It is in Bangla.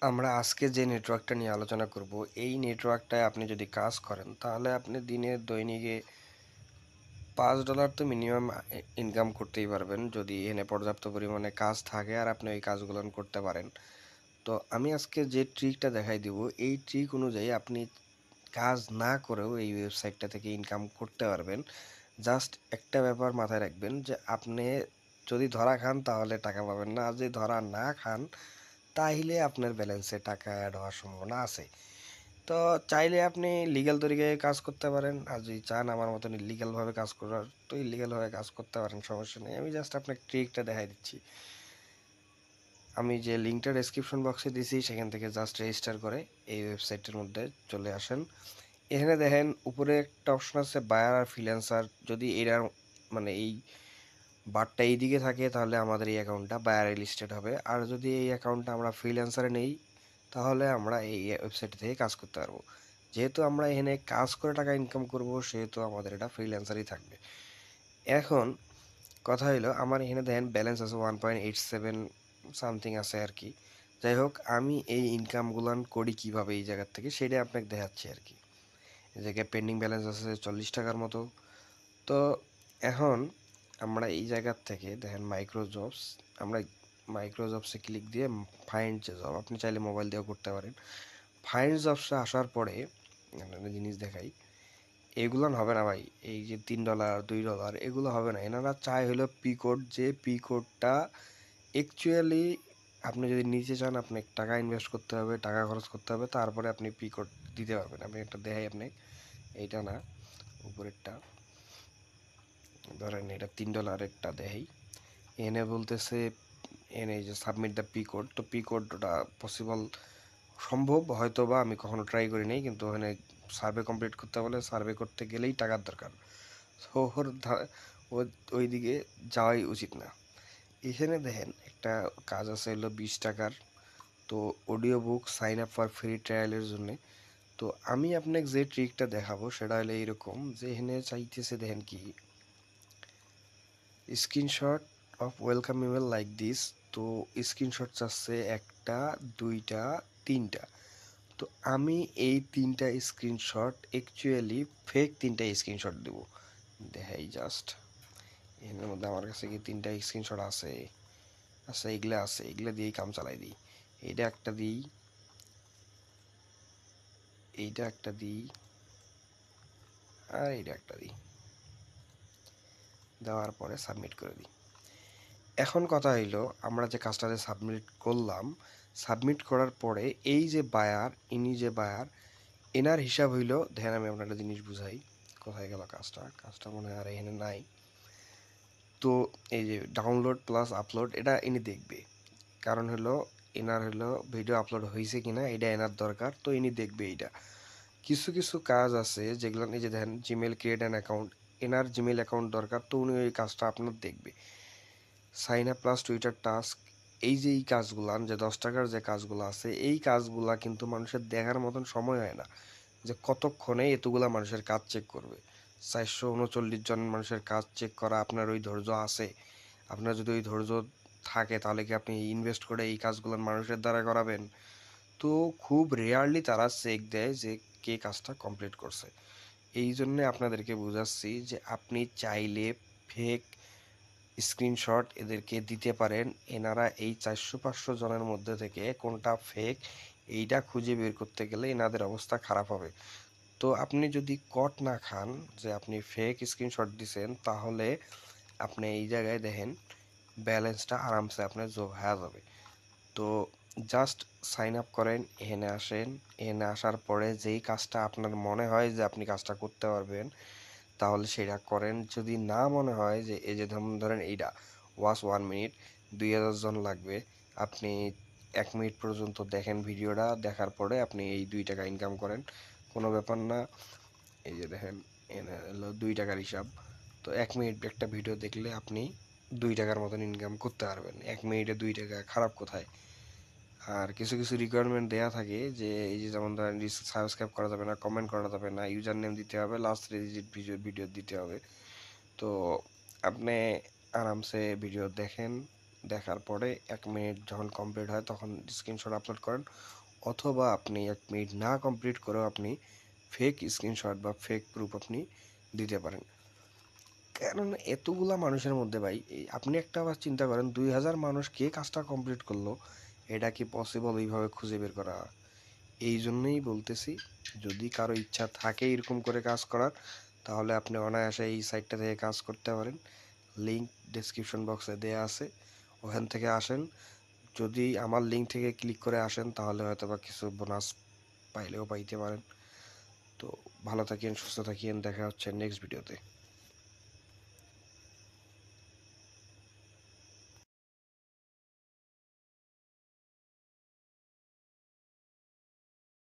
আমরা আজকে যে নেটওয়ার্কটা নিয়ে আলোচনা করব, এই নেটওয়ার্কটায় আপনি যদি কাজ করেন তাহলে আপনি দিনে দৈনিকে $5 তো মিনিমাম ইনকাম করতেই পারবেন যদি এখানে পর্যাপ্ত পরিমাণে কাজ থাকে আর আপনি ওই কাজগুলো করতে পারেন। তো আমি আজকে যে ট্রিকটা দেখাই দিব, এই ট্রিক অনুযায়ী আপনি কাজ না করেও এই ওয়েবসাইটটা থেকে ইনকাম করতে পারবেন। জাস্ট একটা ব্যাপার মাথায় রাখবেন যে আপনি যদি ধরা খান তাহলে টাকা পাবেন না, আর যদি ধরা না খান তাইলে আপনার ব্যালেন্সে টাকা অ্যাড হওয়ার সম্ভাবনা আছে। তো চাইলে আপনি লিগ্যাল তরিকায় কাজ করতে পারেন, আর যদি চান আমার মতন ইলিগ্যালভাবে কাজ করার তো ইলিগ্যালভাবে কাজ করতে পারেন, সমস্যা নেই। আমি জাস্ট আপনাকে ট্রিকটা দেখাই দিচ্ছি। আমি যে লিঙ্কটা ডেসক্রিপশন বক্সে দিয়েছি সেখান থেকে জাস্ট রেজিস্টার করে এই ওয়েবসাইটের মধ্যে চলে আসেন। এখানে দেখেন উপরে একটা অপশন আছে বায়ার আর ফ্রিল্যান্সার। যদি এটার মানে এই বারটা এইদিকে থাকে তাহলে আমাদের এই অ্যাকাউন্টটা বায়ারে লিস্টেড হবে, আর যদি এই অ্যাকাউন্টটা আমরা ফ্রিল্যান্সারে নেই তাহলে আমরা এই ওয়েবসাইট থেকে কাজ করতে পারবো। যেহেতু আমরা এখানে কাজ করে টাকা ইনকাম করব সেহেতু আমাদের এটা ফ্রিল্যান্সারই থাকবে। এখন কথা হলো আমার এখানে দেখেন ব্যালেন্স আছে 1.87 সামথিং আছে আর কি। যাই হোক, আমি এই ইনকামগুলান করি কিভাবে এই জায়গার থেকে সেটা আপনাকে দেখাচ্ছি আর কি। এই জায়গায় পেন্ডিং ব্যালেন্স আছে $40 মতো। তো এখন আমরা এই জায়গার থেকে দেখেন মাইক্রো জবস, আমরা মাইক্রো জবসে ক্লিক দিয়ে ফাইন্ড যে জব আপনি চাইলে মোবাইল দিয়েও করতে পারেন। ফাইন্ড জবসে আসার পরে একটা জিনিস দেখাই, এগুলো হবে না ভাই। এই যে $3 $2 এগুলো হবে না। এনারা চায় হলো পি কোড, যে পি কোডটা অ্যাকচুয়ালি আপনি যদি নিচে চান আপনি টাকা ইনভেস্ট করতে হবে, টাকা খরচ করতে হবে, তারপরে আপনি পি কোড দিতে পারবেন। আমি একটা দেখাই আপনি, এইটা না, উপরেরটা ধরেন, এটা $3 দেখাই। এনে বলতেছে, এনে এই যে সাবমিট দ্য পি কোড। তো পি কোডটা পসিবল সম্ভব হয়তো বা, আমি কখনো ট্রাই করি নাই, কিন্তু ওখানে সার্ভে কমপ্লিট করতে বলে, সার্ভে করতে গেলেই টাকার দরকার। তো ওই দিকে যাওয়াই উচিত না। এখানে দেখেন একটা কাজ আছে হলো $20। তো audio book sign up for free ট্রায়ালের জন্যে। তো আমি আপনাকে যে ট্রিকটা দেখাবো সেটা হলো এইরকম, যে এখানে চাইতেছে দেখেন কি, screenshot of welcome email like this. তো স্ক্রিনশট চাচ্ছে একটা, দুইটা, তিনটা। তো আমি এই তিনটা স্ক্রিনশট অ্যাকচুয়ালি ফেক তিনটা স্ক্রিনশট দেবো। দেখাই জাস্ট, এর মধ্যে আমার কাছে কি তিনটা স্ক্রিনশট আছে? আচ্ছা, এগুলো আছে, এগুলো দিয়েই কাম চালাই দিই। এইটা একটা দিই, এইটা একটা দিই, আর এইটা একটা দিই। দেওয়ার পরে সাবমিট করে দিই। এখন কথা হইলো, আমরা যে কাজটাতে সাবমিট করলাম, সাবমিট করার পরে এই যে বায়ার, ইনি যে বায়ার, এনার হিসাব হইলো, দেখেন আমি আপনার একটা জিনিস বুঝাই। কোথায় গেল কাজটা? কাজটা মনে হয় আর এখানে নাই। তো এই যে ডাউনলোড প্লাস আপলোড, এটা ইনি দেখবে। কারণ হলো এনার হলো ভিডিও আপলোড হয়েছে কিনা এটা এনার দরকার, তো ইনি দেখবে এইটা। কিছু কিছু কাজ আছে যেগুলো, এই যে দেখেন জিমেল ক্রিয়েট অ্যান অ্যাকাউন্ট, এনার জিমেল অ্যাকাউন্ট দরকার, তো উনি ওই কাজটা আপনার দেখবে। Sign up plus Twitter task, এই যে এই কাজগুলা যে $10 যে কাজগুলো আছে, এই কাজগুলা কিন্তু মানুষের দেখার মতন সময় হয় না, যে কতক্ষণে এতগুলা মানুষের কাজ চেক করবে। 439 জন মানুষের কাজ চেক করা, আপনার ওই ধৈর্য আছে? আপনার যদি ওই ধৈর্য থাকে তাহলে কি আপনি ইনভেস্ট করে এই কাজগুলো মানুষের দ্বারা করাবেন? তো খুব রেয়ারলি তারা চেক দেয় যে কে কাজটা কমপ্লিট করছে। এই জন্যে আপনাদেরকে বুঝাচ্ছি যে আপনি চাইলে ফেক স্ক্রিনশট এদেরকে দিতে পারেন। এনারা এই 400-500 জনের মধ্যে থেকে কোনটা ফেক এইটা খুঁজে বের করতে গেলে এনাদের অবস্থা খারাপ হবে। তো আপনি যদি কট না খান যে আপনি ফেক স্ক্রিনশট দিছেন, তাহলে আপনি এই জায়গায় দেখেন ব্যালেন্সটা আরামসে আপনার যোগ হয়ে যাবে। তো জাস্ট সাইন আপ করেন, এখানে আসেন। এখানে আসার পরে যেই কাজটা আপনার মনে হয় যে আপনি কাজটা করতে পারবেন তাহলে সেটা করেন। যদি না মনে হয় যে, এই যে ধরেন এইটা ওয়াচ 1 মিনিট, 2000 জন লাগবে, আপনি 1 মিনিট পর্যন্ত দেখেন ভিডিওটা, দেখার পরে আপনি এই $2 ইনকাম করেন, কোনো ব্যাপার না। এই যে দেখেন, এনে হলো $2 হিসাব। তো 1 মিনিট একটা ভিডিও দেখলে আপনি $2 মতন ইনকাম করতে পারবেন। 1 মিনিটে $2 খারাপ কোথায়? আর কিছু কিছু রিকোয়ারমেন্ট দেয়া থাকে, যে এই যে যেমন ধরেন সাবস্ক্রাইব করা যাবে না, কমেন্ট করা যাবে না, ইউজার নেম দিতে হবে, লাস্ট 3 ডিজিট ভিডিও দিতে হবে। তো আপনি আরামসে ভিডিও দেখেন, দেখার পরে 1 মিনিট যখন কমপ্লিট হয় তখন স্ক্রিনশট আপলোড করেন, অথবা আপনি 1 মিনিট না কমপ্লিট করেও আপনি ফেক স্ক্রিনশট বা ফেক প্রুফ আপনি দিতে পারেন। কারণ এতগুলা মানুষের মধ্যে ভাই আপনি একটা আবার চিন্তা করেন 2000 মানুষ কে কাজটা কমপ্লিট করলো, এটা কি পসিবল এইভাবে খুঁজে বের করা? এই জন্যই বলতেছি, যদি কারো ইচ্ছা থাকে এরকম করে কাজ করার, তাহলে আপনি অনায়াসে এই সাইটটা থেকে কাজ করতে পারেন। লিঙ্ক ডেসক্রিপশন বক্সে দেয়া আছে, ওখান থেকে আসেন। যদি আমার লিঙ্ক থেকে ক্লিক করে আসেন তাহলে হয়তো বা কিছু বোনাস পাইলেও পাইতে পারেন। তো ভালো থাকেন, সুস্থ থাকেন, দেখা হচ্ছে নেক্সট ভিডিওতে।